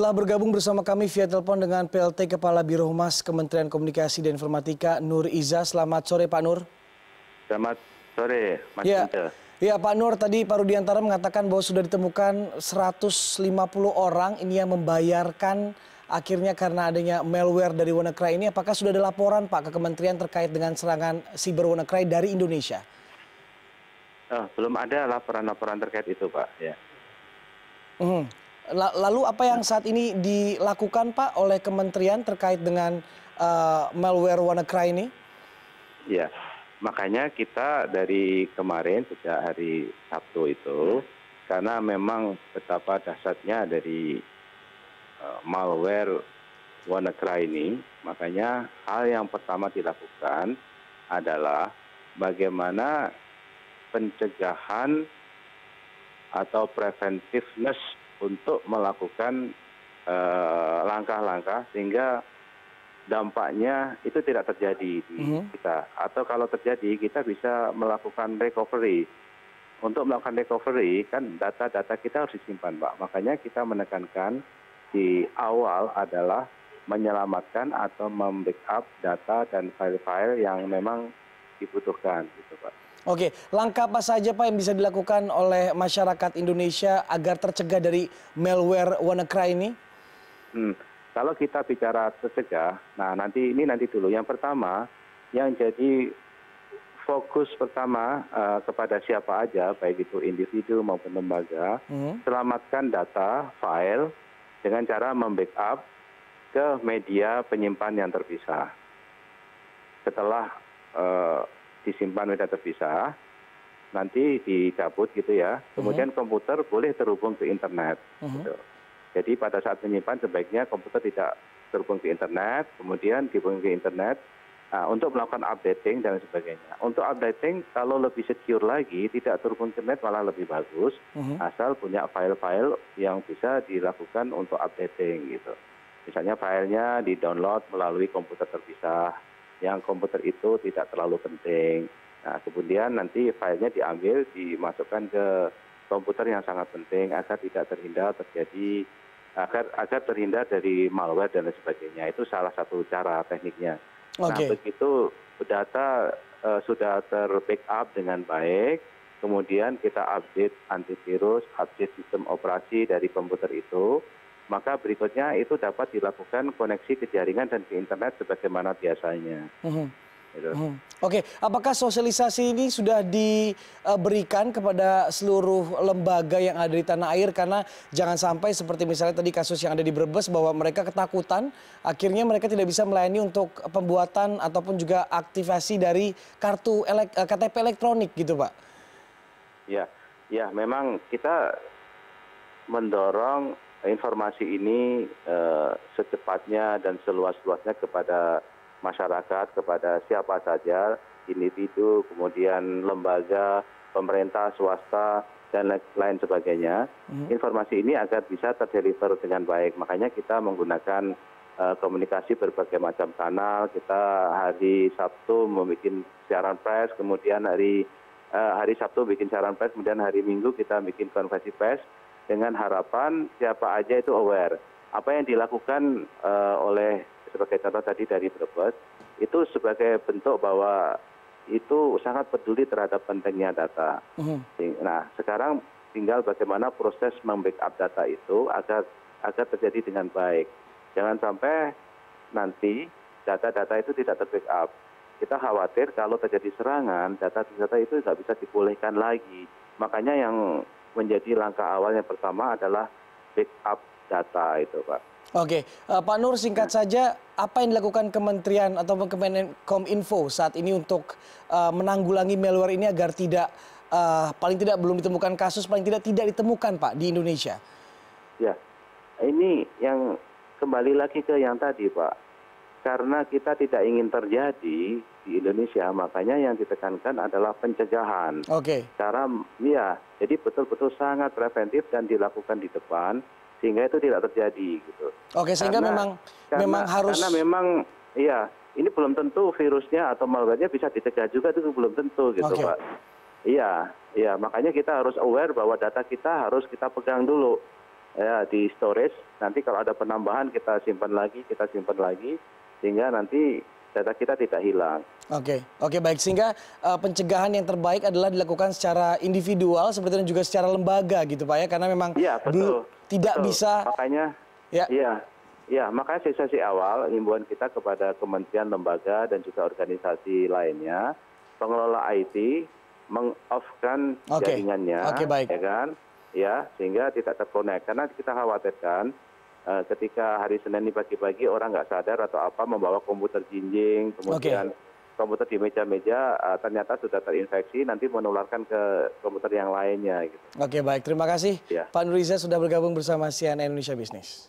Telah bergabung bersama kami via telepon dengan PLT Kepala Biro Humas Kementerian Komunikasi dan Informatika Nur Iza. Selamat sore Pak Nur. Selamat sore Mas Ya, Punca. ya Pak Nur, tadi Pak Rudiantara mengatakan bahwa sudah ditemukan 150 orang ini yang membayarkan akhirnya karena adanya malware dari WannaCry ini. Apakah sudah ada laporan Pak ke Kementerian terkait dengan serangan siber WannaCry dari Indonesia? Belum ada laporan-laporan terkait itu Pak. Ya. Lalu apa yang saat ini dilakukan Pak oleh Kementerian terkait dengan malware WannaCry ini? Ya, makanya kita dari kemarin sejak hari Sabtu itu, karena memang betapa dahsyatnya dari malware WannaCry ini, makanya hal yang pertama dilakukan adalah bagaimana pencegahan atau preventiveness untuk melakukan langkah-langkah sehingga dampaknya itu tidak terjadi di kita. Atau kalau terjadi kita bisa melakukan recovery. Untuk melakukan recovery kan data-data kita harus disimpan Pak. Makanya kita menekankan di awal adalah menyelamatkan atau membackup data dan file-file yang memang dibutuhkan gitu Pak. Oke, langkah apa saja Pak yang bisa dilakukan oleh masyarakat Indonesia agar tercegah dari malware WannaCry ini? Kalau kita bicara tercegah, nah nanti dulu. Yang pertama, yang jadi fokus pertama kepada siapa aja, baik itu individu maupun lembaga, selamatkan data, file dengan cara membackup ke media penyimpan yang terpisah. Setelah disimpan media terpisah, nanti dicabut gitu ya. Kemudian komputer boleh terhubung ke internet. Gitu. Jadi pada saat menyimpan sebaiknya komputer tidak terhubung ke internet, kemudian dihubungi ke internet untuk melakukan updating dan sebagainya. Untuk updating kalau lebih secure lagi, tidak terhubung ke internet malah lebih bagus, asal punya file-file yang bisa dilakukan untuk updating gitu. Misalnya filenya di-download melalui komputer terpisah, yang komputer itu tidak terlalu penting. Nah, kemudian nanti filenya diambil, dimasukkan ke komputer yang sangat penting agar tidak terjadi, agar terhindar dari malware dan lain sebagainya. Itu salah satu cara tekniknya. Nah, begitu data sudah ter-backup dengan baik, kemudian kita update antivirus, update sistem operasi dari komputer itu, maka berikutnya itu dapat dilakukan koneksi ke jaringan dan ke internet sebagaimana biasanya. Oke, apakah sosialisasi ini sudah diberikan kepada seluruh lembaga yang ada di tanah air? Karena jangan sampai seperti misalnya tadi kasus yang ada di Brebes bahwa mereka ketakutan, akhirnya mereka tidak bisa melayani untuk pembuatan ataupun juga aktivasi dari kartu KTP elektronik gitu Pak. Ya, memang kita mendorong informasi ini secepatnya dan seluas-luasnya kepada masyarakat, kepada siapa saja, individu, kemudian lembaga, pemerintah, swasta, dan lain sebagainya. Informasi ini agar bisa terdeliver dengan baik. Makanya kita menggunakan komunikasi berbagai macam kanal. Kita hari Sabtu membuat siaran pers, kemudian hari Sabtu bikin siaran pers, kemudian hari Minggu kita bikin konferensi pers, dengan harapan siapa aja itu aware. Apa yang dilakukan oleh sebagai contoh tadi dari Brebes, itu sebagai bentuk bahwa itu sangat peduli terhadap pentingnya data. Nah, sekarang tinggal bagaimana proses membackup data itu agar terjadi dengan baik. Jangan sampai nanti data-data itu tidak terbackup. Kita khawatir kalau terjadi serangan, data-data itu tidak bisa dipulihkan lagi. Makanya yang menjadi langkah awal yang pertama adalah backup data itu Pak. Oke, Pak Nur, singkat saja apa yang dilakukan Kementerian atau Kominfo saat ini untuk menanggulangi malware ini agar paling tidak belum ditemukan kasus, paling tidak ditemukan Pak di Indonesia? Ya, ini yang kembali lagi ke yang tadi Pak. Karena kita tidak ingin terjadi di Indonesia, makanya yang ditekankan adalah pencegahan. Jadi betul-betul sangat preventif dan dilakukan di depan sehingga itu tidak terjadi gitu. Sehingga memang harus. Karena memang ini belum tentu virusnya atau malware-nya bisa dicegah juga, itu belum tentu gitu Pak. Makanya kita harus aware bahwa data kita harus kita pegang dulu. ya di storage. Nanti kalau ada penambahan kita simpan lagi, sehingga nanti data kita tidak hilang. Oke, baik. Sehingga pencegahan yang terbaik adalah dilakukan secara individual seperti itu, dan juga secara lembaga gitu Pak ya, karena memang Iya, betul. tidak bisa. Makanya, makanya sesi awal himbauan kita kepada kementerian, lembaga dan juga organisasi lainnya, pengelola IT meng-off-kan jaringannya, baik. ya kan? Ya, sehingga tidak terkonek. Karena kita khawatirkan ketika hari Senin ini pagi-pagi orang nggak sadar atau apa membawa komputer jinjing, kemudian komputer di meja-meja ternyata sudah terinfeksi, nanti menularkan ke komputer yang lainnya. Gitu. Oke, baik. Terima kasih Pak Nuriza sudah bergabung bersama CNN Indonesia Business.